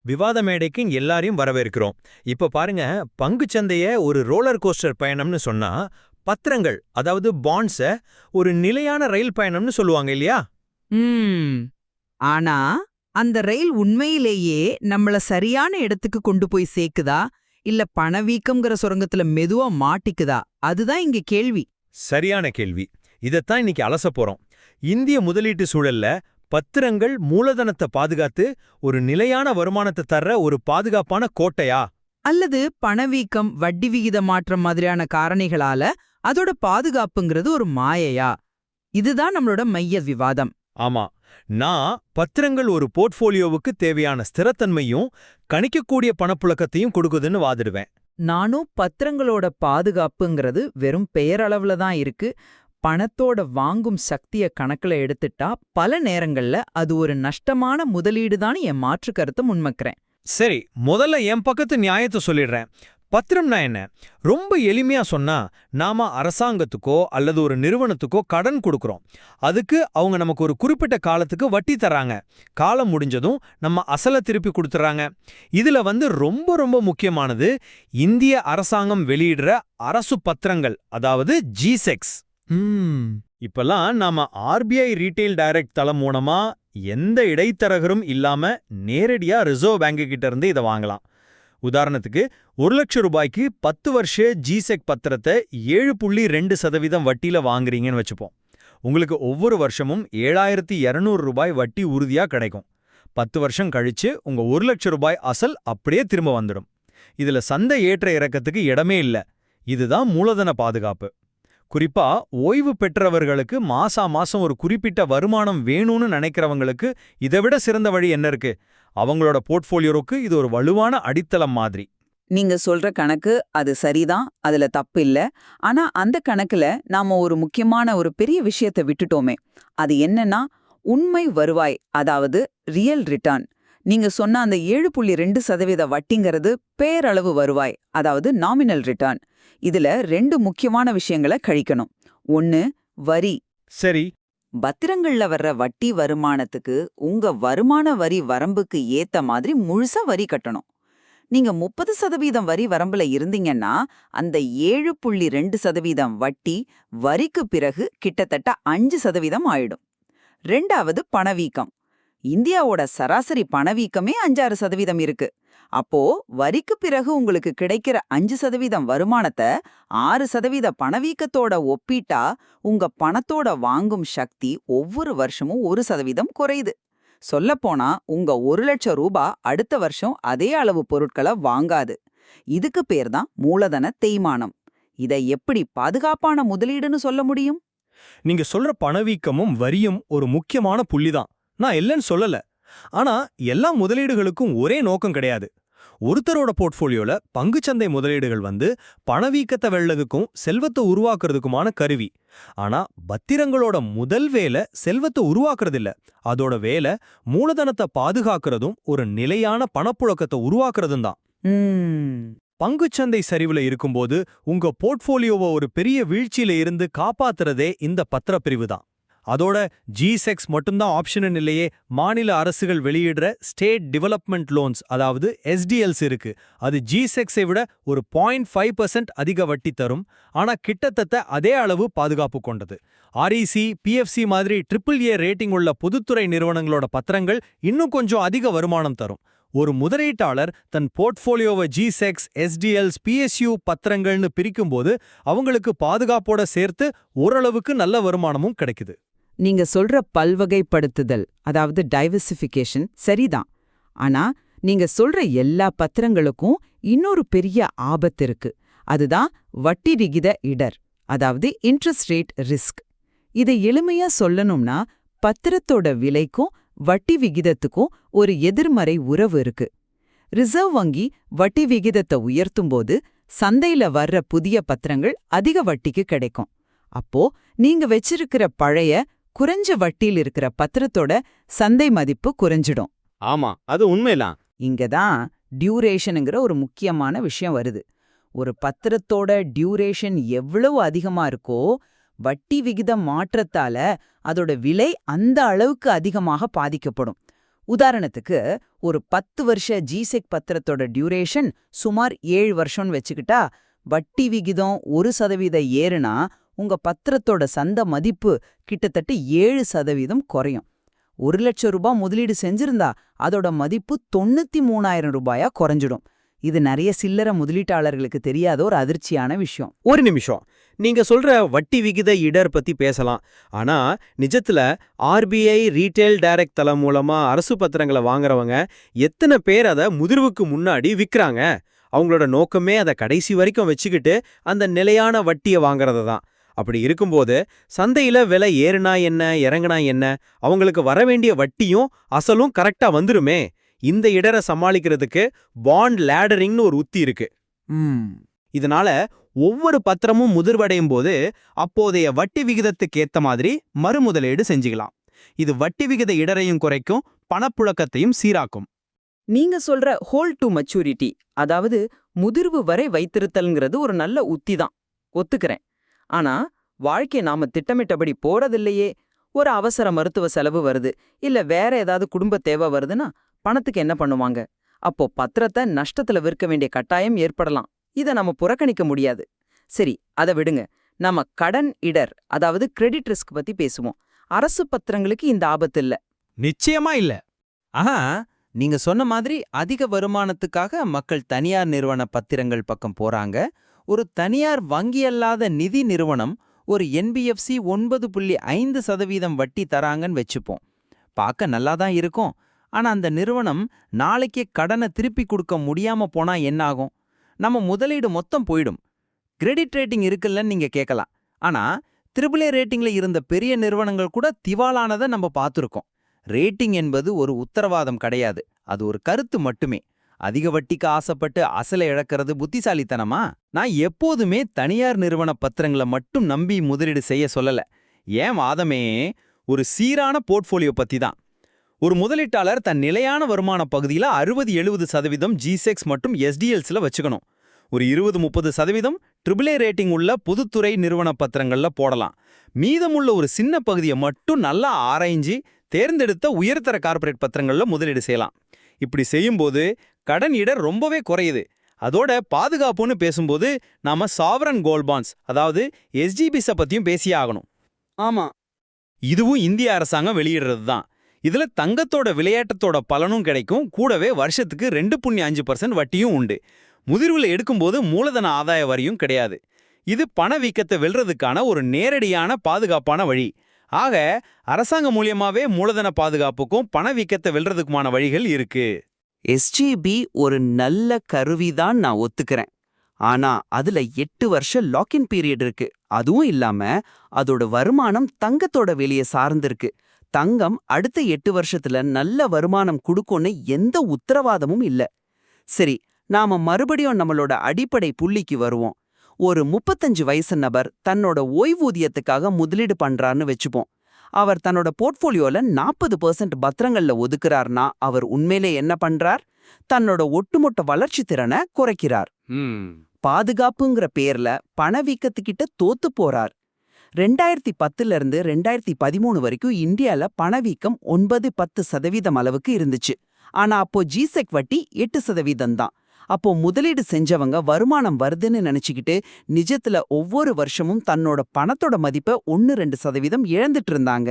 விவாத மேடைக்கு எல்லாரையும் வரவேற்கிறோம். இப்ப பாருங்க, பங்குச்சந்தைய ஒரு ரோலர் கோஸ்டர் பயணம்னு சொன்னா, பத்திரங்கள் அதாவது பாண்ட்ஸ ஒரு நிலையான ரயில் பயணம்னு சொல்லுவாங்க இல்லையா? ம். ஆனா, அந்த ரயில் உண்மையிலேயே நம்மள சரியான இடத்துக்கு கொண்டு போய் சேர்க்குதா? இல்ல பணவீக்கம்ங்கிற சுரங்கத்துல மெதுவா மாட்டிக்குதா? அதுதான் இங்க கேள்வி. சரியான கேள்வி. இதத்தான் இன்னைக்கு அலசப் போறோம். இந்திய முதலீட்டு சூழல்ல பத்திரங்கள் மூலதனத்தை பாதுகாத்து ஒரு நிலையான வருமானத்தை தர்ற ஒரு பாதுகாப்பான கோட்டையா? அல்லது பணவீக்கம், வட்டி விகித மாற்றம் மாதிரியான காரணிகளால அதோட பாதுகாப்புங்கிறது ஒரு மாயையா? இதுதான் நம்மளோட மைய விவாதம். ஆமா. நான் பத்திரங்கள் ஒரு போர்ட்ஃபோலியோவுக்கு தேவையான ஸ்திரத்தன்மையும் கணிக்கக்கூடிய பணப்புழக்கத்தையும் கொடுக்குதுன்னு வாதிடுவேன். நானும் பத்திரங்களோட பாதுகாப்புங்கிறது வெறும் பெயரளவுல தான் இருக்கு. பணத்தோட வாங்கும் சக்திய கணக்குல எடுத்துட்டா பல நேரங்கள்ல அது ஒரு நஷ்டமான முதலீடு தான் என் மாற்று கருத்தை முன்வைக்கிறேன். சரி, முதல்ல என் பக்கத்து நியாயத்தை சொல்லிடுறேன். பத்திரம்னா என்ன? ரொம்ப எளிமையா சொன்னா, நாம அரசாங்கத்துக்கோ அல்லது ஒரு நிறுவனத்துக்கோ கடன் கொடுக்கறோம். அதுக்கு அவங்க நமக்கு ஒரு குறிப்பிட்ட காலத்துக்கு வட்டி தராங்க. காலம் முடிஞ்சதும் நம்ம அசல திருப்பி கொடுத்துறாங்க. இதுல ரொம்ப ரொம்ப முக்கியமானது இந்திய அரசாங்கம் வெளியிடுற அரசு பத்திரங்கள், அதாவது ஜிசெக்ஸ். இப்பெல்லாம் நாம ஆர்பிஐ ரீட்டெயில் டைரக்ட் தளம் மூலமா எந்த இடைத்தரகரும் இல்லாம நேரடியா ரிசர்வ் பேங்கு கிட்ட இருந்து இதை வாங்கலாம். உதாரணத்துக்கு, 1 லட்சம் ரூபாய்க்கு 10 வருஷ ஜிசெக் பத்திரத்தை 7.2% வட்டியில வாங்குறீங்கன்னு வச்சுப்போம். உங்களுக்கு ஒவ்வொரு வருஷமும் 7,200 ரூபாய் வட்டி உறுதியா கிடைக்கும். 10 வருஷம் கழிச்சு உங்க 1 லட்சம் ரூபாய் அசல் அப்படியே திரும்ப வந்துடும். இதுல சந்தை ஏற்ற இறக்கத்துக்கு இடமே இல்ல. இதுதான் மூலதன பாதுகாப்பு. குறிப்பா ஓய்வு பெற்றவர்களுக்கு மாசம் ஒரு குறிப்பிட்ட வருமானம் வேணும்னு நினைக்கிறவங்களுக்கு இதைவிட சிறந்த வழி என்ன இருக்கு? அவங்களோட போர்ட்ஃபோலியோவுக்கு இது ஒரு வலுவான அடித்தளம் மாதிரி. நீங்க சொல்ற கணக்கு அது சரிதான், அதுல தப்பு இல்ல. ஆனா அந்த கணக்குல நாம ஒரு முக்கியமான ஒரு பெரிய விஷயத்தை விட்டுட்டோமே. அது என்னன்னா உண்மை வருவாய், அதாவது ரியல் ரிட்டர்ன். நீங்க சொன்ன அந்த 7.2% வட்டிங்கிறது பேரளவு வருவாய், அதாவது நாமினல் ரிட்டர்ன். இதுல 2 முக்கியமான விஷயங்களை கழிக்கணும். ஒன்னு வரி. சரி. பத்திரங்கள்ல வர்ற வட்டி வருமானத்துக்கு உங்க வருமான வரி வரம்புக்கு ஏத்த மாதிரி முழுசா வரி கட்டணும். நீங்க 30% வரி வரம்புல இருந்தீங்கன்னா அந்த 7.2% வட்டி வரிக்கு பிறகு கிட்டத்தட்ட 5% ஆயிடும். 2வது பணவீக்கம். இந்தியாவோட சராசரி பணவீக்கமே 5-6% இருக்கு. அப்போ வரிக்கு பிறகு உங்களுக்கு கிடைக்கிற 5% வருமானத்தை 6% பணவீக்கத்தோட ஒப்பிட்டா உங்க பணத்தோட வாங்கும் சக்தி ஒவ்வொரு வருஷமும் 1% குறையுது. சொல்லப்போனா உங்க 1 லட்சம் ரூபாய் அடுத்த வருஷம் அதே அளவு பொருட்களை வாங்காது. இதுக்கு பேர் தான் மூலதன தேய்மானம். இதை எப்படி பாதுகாப்பான முதலீடுன்னு சொல்ல முடியும்? நீங்க சொல்ற பணவீக்கமும் வரியும் ஒரு முக்கியமான புள்ளிதான். நான் இல்லைன்னு சொல்லல. ஆனா எல்லா முதலீடுகளுக்கும் ஒரே நோக்கம் கிடையாது. ஒருத்தரோட போர்ட்ஃபோலியோல பங்குச்சந்தை முதலீடுகள் பணவீக்கத்தை வெள்ளதுக்கும் செல்வத்தை உருவாக்குறதுக்குமான கருவி. ஆனா பத்திரங்களோட முதல் வேலை செல்வத்தை உருவாக்குறதில்ல. அதோட வேலை மூலதனத்தை பாதுகாக்கிறதும் ஒரு நிலையான பணப்புழக்கத்தை உருவாக்குறதும் தான். பங்குச்சந்தை சரிவுல இருக்கும்போது உங்க போர்ட்ஃபோலியோவை ஒரு பெரிய வீழ்ச்சியில இருந்து காப்பாத்துறதே இந்த பத்திரப்பிரிவு தான். அதோட ஜிசெக்ஸ் மட்டும்தான் ஆப்ஷன் இல்லையே. மாநில அரசுகள் வெளியிடுற ஸ்டேட் டெவலப்மெண்ட் லோன்ஸ், அதாவது எஸ்டிஎல்ஸ் இருக்கு. அது ஜிசெக்ஸை விட ஒரு 0.5% அதிக வட்டி தரும். ஆனா கிட்டத்தட்ட அதே அளவு பாதுகாப்பு கொண்டது. ஆர்இசி, பிஎஃப்சி மாதிரி AAA ரேட்டிங் உள்ள பொதுத்துறை நிறுவனங்களோட பத்திரங்கள் இன்னும் கொஞ்சம் அதிக வருமானம் தரும். ஒரு முதலீட்டாளர் தன் போர்ட்ஃபோலியோவை ஜிசெக்ஸ், எஸ்டிஎல்ஸ், பிஎஸ்யூ பத்திரங்கள்னு பிரிக்கும்போது அவங்களுக்கு பாதுகாப்போட சேர்த்து ஓரளவுக்கு நல்ல வருமானமும் கிடைக்குது. நீங்க சொல்ற பல்வகைப்படுத்துதல், அதாவது டைவர்சிஃபிகேஷன் சரிதான். ஆனா நீங்க சொல்ற எல்லா பத்திரங்களுக்கும் இன்னொரு பெரிய ஆபத்து இருக்கு. அதுதான் வட்டி விகித இடர், அதாவது இன்ட்ரெஸ்ட் ரேட் ரிஸ்க். இதை எளிமையா சொல்லணும்னா பத்திரத்தோட விலைக்கும் வட்டி விகிதத்துக்கும் ஒரு எதிர்மறை உறவு இருக்கு. ரிசர்வ் வங்கி வட்டி விகிதத்தை உயர்த்தும்போது சந்தையில வர்ற புதிய பத்திரங்கள் அதிக வட்டிக்கு கிடைக்கும். அப்போ நீங்க வச்சிருக்கிற பழைய குறைஞ்ச வட்டியில் இருக்கிற பத்திரத்தோட சந்தை மதிப்பு குறைஞ்சிடும். ஆமா, அது உண்மைதான். இங்கதான் டியூரேஷனுங்கிற ஒரு முக்கியமான விஷயம் வருது. ஒரு பத்திரத்தோட டியூரேஷன் எவ்வளவு அதிகமா இருக்கோ வட்டி விகித மாற்றத்தால அதோட விலை அந்த அளவுக்கு அதிகமாக பாதிக்கப்படும். உதாரணத்துக்கு ஒரு 10 வருஷ ஜிசெக் பத்திரத்தோட டியூரேஷன் சுமார் 7 வருஷம்னு வச்சுக்கிட்டா வட்டி விகிதம் 1% ஏறுனா உங்க பத்திரத்தோட சந்தை மதிப்பு கிட்டத்தட்ட 7% குறையும். 1 லட்சம் ரூபாய் முதலீடு செஞ்சிருந்தா அதோட மதிப்பு 93,000 ரூபாயா குறைஞ்சிடும். இது நிறைய சில்லறை முதலீட்டாளர்களுக்கு தெரியாத ஒரு அதிர்ச்சியான விஷயம். ஒரு நிமிஷம், நீங்க சொல்ற வட்டி விகித இடர் பத்தி பேசலாம். ஆனா நிஜத்துல ஆர்பிஐ ரீட்டைல் டைரக்ட் தளம் மூலமா அரசு பத்திரங்களை வாங்குறவங்க எத்தனை பேர் அதை முதிர்வுக்கு முன்னாடி விற்கிறாங்க? அவங்களோட நோக்கமே அதை கடைசி வரைக்கும் வச்சுக்கிட்டு அந்த நிலையான வட்டியை வாங்குறது தான். அப்படி இருக்கும்போது சந்தையில விலை ஏறுனா என்ன இறங்குனா என்ன, அவங்களுக்கு வர வேண்டிய வட்டியும் அசலும் கரெக்டா வந்துருமே. இந்த இடரை சமாளிக்கிறதுக்கு பாண்ட் லேடரிங்னு ஒரு உத்தி இருக்கு. இதனால ஒவ்வொரு பத்திரமும் முதிர்வடையும் போது அப்போதைய வட்டி விகிதத்துக்கு ஏத்த மாதிரி மறுமுதலீடு செஞ்சுக்கலாம். இது வட்டி விகித இடரையும் குறைக்கும், பணப்புழக்கத்தையும் சீராக்கும். நீங்க சொல்ற ஹோல்ட் டு மெச்சூரிட்டி, அதாவது முதிர்வு வரை வைத்திருத்தல்ங்கிறது ஒரு நல்ல உத்தி தான், ஒத்துக்கிறேன். ஆனா வாழ்க்கை நாம திட்டமிட்டபடி போறதில்லையே. ஒரு அவசர மருத்துவ செலவு வருது, இல்ல வேற ஏதாவது குடும்ப தேவை வருதுன்னா பணத்துக்கு என்ன பண்ணுவாங்க? அப்போ பத்திரத்தை நஷ்டத்துல விற்க வேண்டிய கட்டாயம் ஏற்படலாம். இதை நம்ம புறக்கணிக்க முடியாது. சரி, அதை விடுங்க. நம்ம கடன் இடர், அதாவது கிரெடிட் ரிஸ்க் பத்தி பேசுவோம். அரசு பத்திரங்களுக்கு இந்த ஆபத்து இல்ல. நிச்சயமா இல்ல. ஆஹா, நீங்க சொன்ன மாதிரி அதிக வருமானத்துக்காக மக்கள் தனியார் நிறுவன பத்திரங்கள் பக்கம் போறாங்க. ஒரு தனியார் வங்கியல்லாத நிதி நிறுவனம் ஒரு NBFC 9.5% வட்டி தராங்கன்னு வச்சுப்போம். பார்க்க நல்லாதான் இருக்கும். ஆனா அந்த நிறுவனம் நாளைக்கே கடனை திருப்பி கொடுக்க முடியாம போனா என்னாகும்? நம்ம முதலீடு மொத்தம் போயிடும். கிரெடிட் ரேட்டிங் இருக்குல்லன்னு நீங்க கேட்கலாம். ஆனா AAA ரேட்டிங்ல இருந்த பெரிய நிறுவனங்கள் கூட திவாலானதை நம்ம பார்த்துருக்கோம். ரேட்டிங் என்பது ஒரு உத்தரவாதம் கிடையாது, அது ஒரு கருத்து மட்டுமே. அதிக வட்டிக்கு ஆசைப்பட்டு அசலை இழக்கிறது புத்திசாலித்தனமா? நான் எப்போதுமே தனியார் நிறுவன பத்திரங்களை மட்டும் நம்பி முதலீடு செய்ய சொல்லல. ஏன் வாதமே ஒரு சீரான போர்ட்ஃபோலியோ பத்தி தான். ஒரு முதலீட்டாளர் தன் நிலையான வருமான பகுதியில் 60-70% ஜிசெக்ஸ் மற்றும் SDLஸ்ல வச்சுக்கணும். ஒரு 20-30% AAA ரேட்டிங் உள்ள பொதுத்துறை நிறுவன பத்திரங்கள்ல போடலாம். மீதமுள்ள ஒரு சின்ன பகுதியை மட்டும் நல்லா ஆராய்ஞ்சி தேர்ந்தெடுத்த உயர்தர கார்ப்பரேட் பத்திரங்கள்ல முதலீடு செய்யலாம். இப்படி செய்யும்போது கடன் இடர் ரொம்பவே குறையுது. அதோட பாதுகாப்புன்னு பேசும்போது நாம சாவரன் கோல்ட் பாண்ட்ஸ், அதாவது SGBs பத்தியும் பேசியே ஆகணும். ஆமா, இதுவும் இந்திய அரசாங்கம் வெளியிடுறது தான். இதுல தங்கத்தோட விளையாட்டத்தோட பலனும் கிடைக்கும், கூடவே வருஷத்துக்கு 2.5% வட்டியும் உண்டு. முதிர்வுல எடுக்கும்போது மூலதன ஆதாய வரியும் கிடையாது. இது பணவீக்கத்தை வெல்றதுக்கான ஒரு நேரடியான பாதுகாப்பான வழி. ஆக அரசாங்கம் மூலியமாவே மூலதன பாதுகாப்புக்கும் பணவீக்கத்தை வெல்றதுக்குமான வழிகள் இருக்கு. SGB ஒரு நல்ல கருவிதான், நான் ஒத்துக்கிறேன். ஆனா அதுல 8 வருஷம் லாக்இன் பீரியட் இருக்கு. அதுவும் இல்லாம அதோட வருமானம் தங்கத்தோட விலையை சார்ந்திருக்கு. தங்கம் அடுத்த 8 வருஷத்துல நல்ல வருமானம் கொடுக்கும்னு எந்த உத்தரவாதமும் இல்ல. சரி, நாம மறுபடியும் நம்மளோட அடிப்படை புள்ளிக்கு வருவோம். ஒரு 35 வயசு நபர் தன்னோட ஓய்வூதியத்துக்காக முதலீடு பண்றான்னு வச்சுப்போம். அவர் தன்னோட போர்ட்ஃபோலியோல 40% பத்திரங்கள்ல ஒதுக்குறார்னா அவர் உண்மையிலே என்ன பண்றார்? தன்னோட ஒட்டுமொத்த வளர்ச்சி திறனை குறைக்கிறார். பாதுகாப்புங்கிற பேர்ல பணவீக்கத்துக்கிட்ட தோத்து போறார். 2010 இருந்து 2013 வரைக்கும் இந்தியால பணவீக்கம் 9-10% அளவுக்கு இருந்துச்சு. ஆனா அப்போ ஜிசெக் வட்டி 8% தான். அப்போ முதலீடு செஞ்சவங்க வருமானம் வருதுன்னு நினைச்சுக்கிட்டு நிஜத்துல ஒவ்வொரு வருஷமும் தன்னோட பணத்தோட மதிப்பை 1-2% இழந்துட்டு இருந்தாங்க.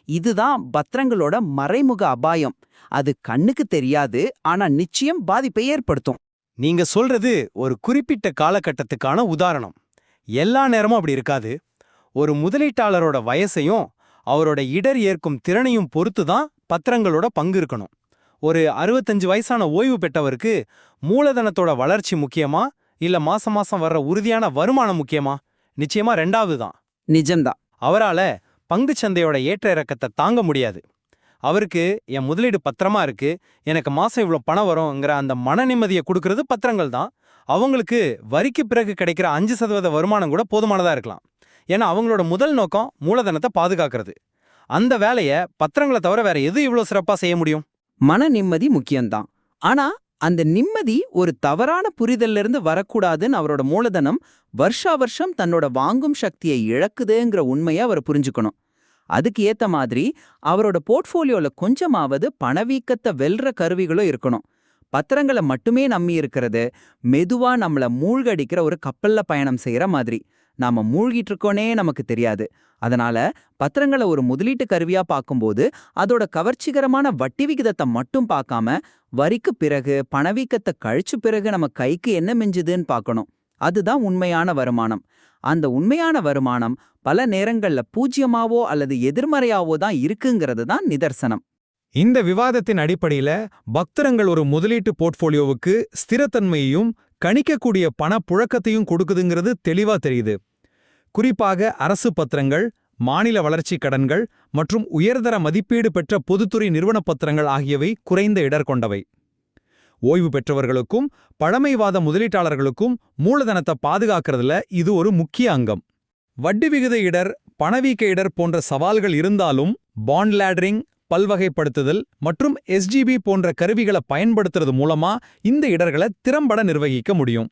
இதுதான் பத்திரங்களோட மறைமுக அபாயம். அது கண்ணுக்கு தெரியாது, ஆனா நிச்சயம் பாதிப்பை ஏற்படுத்தும். நீங்க சொல்றது ஒரு குறிப்பிட்ட காலகட்டத்துக்கான உதாரணம். எல்லா நேரமும் அப்படி இருக்காது. ஒரு முதலீட்டாளரோட வயசையும் அவரோட இடர் ஏற்கும் திறனையும் பொறுத்து தான் பத்திரங்களோட பங்கு இருக்கணும். ஒரு 65 வயசான ஓய்வு பெற்றவருக்கு மூலதனத்தோட வளர்ச்சி முக்கியமா, இல்ல மாசம் மாசம் வர்ற உறுதியான வருமானம் முக்கியமா? நிச்சயமா 2வது தான். நிஜம்தான். அவரால பங்குச்சந்தையோட ஏற்ற இறக்கத்தை தாங்க முடியாது. அவருக்கு என் முதலீடு பத்திரமா இருக்கு, எனக்கு மாசம் இவ்வளோ பணம் வரும்ங்கிற அந்த மன நிம்மதியை கொடுக்கறது பத்திரங்கள் தான். அவங்களுக்கு வரிக்கு பிறகு கிடைக்கிற 5% வருமானம் கூட போதுமானதா இருக்கலாம். ஏன்னா அவங்களோட முதல் நோக்கம் மூலதனத்தை பாதுகாக்கிறது. அந்த வேலையை பத்திரங்களை தவிர வேற எது இவ்வளோ சிறப்பா செய்ய முடியும்? மன நிம்மதி முக்கியம்தான். ஆனா அந்த நிம்மதி ஒரு தவறான புரிதல்ல இருந்து வரக்கூடாதுன்னு அவரோட மூலதனம் வருஷா வருஷம் தன்னோட வாங்கும் சக்தியை இழக்குதுங்கிற உண்மையை அவர் புரிஞ்சுக்கணும். அதுக்கு ஏத்த மாதிரி அவரோட போர்ட்ஃபோலியோல கொஞ்சமாவது பணவீக்கத்தை வெல்ற கருவிகளும் இருக்கணும். பத்திரங்களை மட்டுமே நம்பி இருக்கிறது மெதுவா நம்மள மூழ்கடிக்கிற ஒரு கப்பல்ல பயணம் செய்யற மாதிரி. நாம மூழ்கிட்டு இருக்கோனே நமக்கு தெரியாது. அதனால பத்திரங்களை ஒரு முதலீட்டு கருவியா பார்க்கும்போது அதோட கவர்ச்சிகரமான வட்டி விகிதத்தை மட்டும் பார்க்காம வரிக்கு பிறகு பணவீக்கத்தை கழிச்சு பிறகு நம்ம கைக்கு என்ன மிஞ்சுதுன்னு பார்க்கணும். அதுதான் உண்மையான வருமானம். அந்த உண்மையான வருமானம் பல நேரங்கள்ல பூஜ்யமாவோ அல்லது எதிர்மறையாவோ தான் இருக்குங்கிறது தான் நிதர்சனம். இந்த விவாதத்தின் அடிப்படையில பத்திரங்கள் ஒரு முதலீட்டு போர்ட்ஃபோலியோவுக்கு ஸ்திரத்தன்மையையும் கணிக்கக்கூடிய பணப்புழக்கத்தையும் கொடுக்குதுங்கிறது தெளிவா தெரியுது. குறிப்பாக அரசு பத்திரங்கள், மாநில வளர்ச்சி கடன்கள் மற்றும் உயர்தர மதிப்பீடு பெற்ற பொதுத்துறை நிறுவன பத்திரங்கள் ஆகியவை குறைந்த இடர் கொண்டவை. ஓய்வு பெற்றவர்களுக்கும் பழமைவாத முதலீட்டாளர்களுக்கும் மூலதனத்தை பாதுகாக்கிறதுல இது ஒரு முக்கிய அங்கம். வட்டி விகித இடர், பணவீக்க இடர் போன்ற சவால்கள் இருந்தாலும் பாண்ட் லேடரிங், பல்வகைப்படுத்துதல் மற்றும் SGB போன்ற கருவிகளை பயன்படுத்துறது மூலமா இந்த இடர்களை திறம்பட நிர்வகிக்க முடியும்.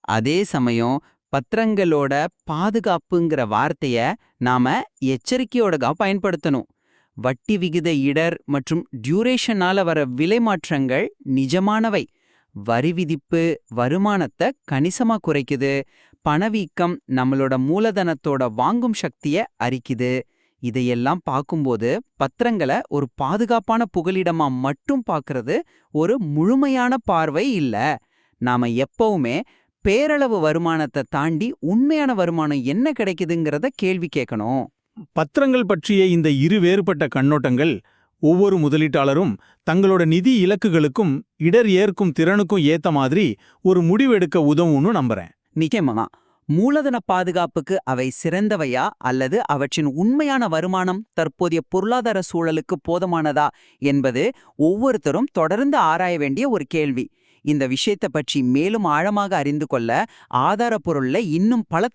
அதே சமயம் பத்திரங்களோட பாதுகாப்புங்கிற வார்த்தைய நாம எச்சரிக்கையோட பயன்படுத்தணும். வட்டி விகித இடர் மற்றும் டியூரேஷனால வர விலை மாற்றங்கள் நிஜமானவை. வரி விதிப்பு வருமானத்தை கணிசமா குறைக்குது. பணவீக்கம் நம்மளோட மூலதனத்தோட வாங்கும் சக்திய அரிக்குது. இதையெல்லாம் பார்க்கும்போது பத்திரங்களை ஒரு பாதுகாப்பான புகலிடமா மட்டும் பார்க்கறது ஒரு முழுமையான பார்வை இல்ல. நாம எப்பவுமே பேரளவு வருமானத்தை தாண்டி உண்மையான வருமானம் என்ன கிடைக்குதுங்கிறத கேள்வி கேட்கணும். பத்திரங்கள் பற்றிய இந்த இரு வேறுபட்ட கண்ணோட்டங்கள் ஒவ்வொரு முதலீட்டாளரும் தங்களோட நிதி இலக்குகளுக்கும் இடர் ஏற்கும் திறனுக்கும் ஏத்த மாதிரி ஒரு முடிவெடுக்க உதவும்னு நம்புறேன். நிச்சயமா மூலதன பாதுகாப்புக்கு அவை சிறந்தவையா அல்லது அவற்றின் உண்மையான வருமானம் தற்போதைய பொருளாதார சூழலுக்கு போதுமானதா என்பது ஒவ்வொருத்தரும் தொடர்ந்து ஆராய வேண்டிய ஒரு கேள்வி. இந்த விஷயத்தை பற்றி மேலும் ஆழமாக அறிந்து கொள்ள ஆதாரப்பொருள்ல இன்னும் பல